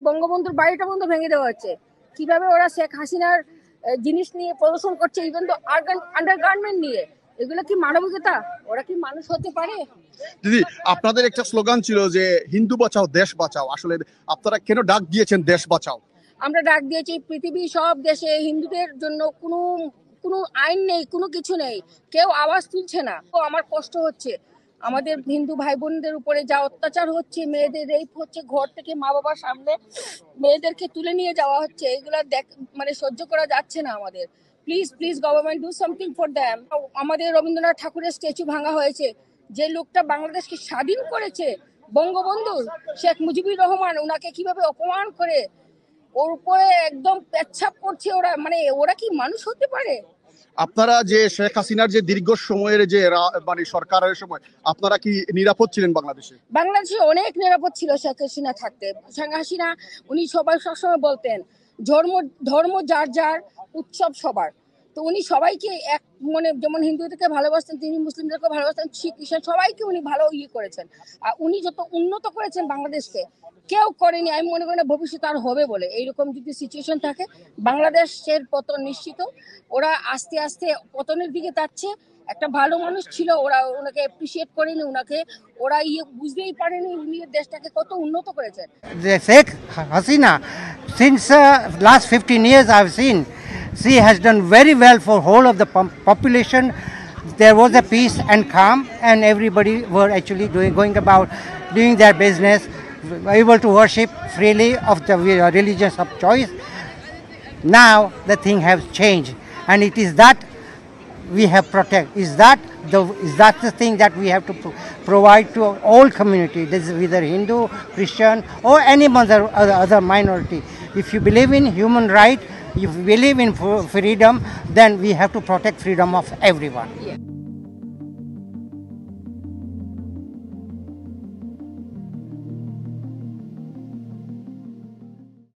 বঙ্গবন্ধুর বাড়িটা বন্ধ ভেঙে দেওয়া হচ্ছে। কিভাবে ওরা শেখ হাসিনার জিনিস নিয়ে প্রদর্শন করছে, ইভেন তো আন্ডারগার্মেন্ট নিয়ে, এগুলো কি মানবিকতা? ওরা কি মানুষ হতে পারে? দিদি, আপনাদের একটা স্লোগান ছিল যে হিন্দু বাঁচাও দেশ বাঁচাও, আসলে আপনারা কেন ডাক দিয়েছেন দেশ বাঁচাও? আমরা ডাক দিয়েছি পৃথিবীর সব দেশে হিন্দুদের জন্য কোনো কোনো আইন নেই, কোনো কিছু নেই, কেউ আওয়াজ তুলছে না। তো আমার কষ্ট হচ্ছে, আমাদের হিন্দু ভাই বোনদের উপরে যা অত্যাচার হচ্ছে, মেয়েদের রেপ হচ্ছে, ঘর থেকে মা বাবার সামনে মেয়েদেরকে তুলে নিয়ে যাওয়া হচ্ছে, এগুলো মানে সহ্য করা যাচ্ছে না আমাদের। Please please government do something for them. আমাদের রবীন্দ্রনাথ ঠাকুরের স্ট্যাচু ভাঙা হয়েছে, যে লোকটা বাংলাদেশকে স্বাধীন করেছে, বঙ্গবন্ধু শেখ মুজিবুর রহমান, ওনাকে কিভাবে অপমান করে ওর উপরে একদম পেচ্ছাপ করছে ওরা, মানে ওরা কি মানুষ হতে পারে? আপনারা যে শেখ হাসিনার যে দীর্ঘ সময়ের যে মানে সরকারের সময় আপনারা কি নিরাপদ ছিলেন বাংলাদেশে? বাংলাদেশে অনেক নিরাপদ ছিল শেখ হাসিনা থাকতে। শেখ হাসিনা উনি সবসময় বলতেন ধর্ম ধর্ম যার যার, উৎসব সবার। তো উনি সবাইকে এক মনে, যেমন হিন্দুদেরকে ভালোবাসতেন তিনি মুসলিমদেরকে ভালোবাসতেন, শিখ খ্রিস্টান সবাইকে উনি ভালো করেছেন। আর উনি যত উন্নত করেছেন বাংলাদেশকে কেউ করেনি। আমি মনে করি না ভবিষ্যতে আর হবে বলে। এইরকম যদি সিচুয়েশন থাকে বাংলাদেশের পতন নিশ্চিত। ওরা আস্তে আস্তে পতনের দিকে যাচ্ছে। একটা ভালো মানুষ ছিল, ওরা ওনাকে অ্যাপ্রিসিয়েট করেনি, ওনাকে ওরা বুঝতেই পারেনি উনি দেশটাকে কত উন্নত করেছেন। Sheikh Hasina, since last 15 years I've seen, she has done very well for whole of the population. There was a peace and calm, and everybody were actually going about doing their business, able to worship freely of the religions of choice. Now the thing has changed, and it is that we have protect. Is that the thing that we have to provide to all community? This is whether Hindu, Christian, or any other minority. If you believe in human right, if you believe in freedom, then we have to protect freedom of everyone. Yeah.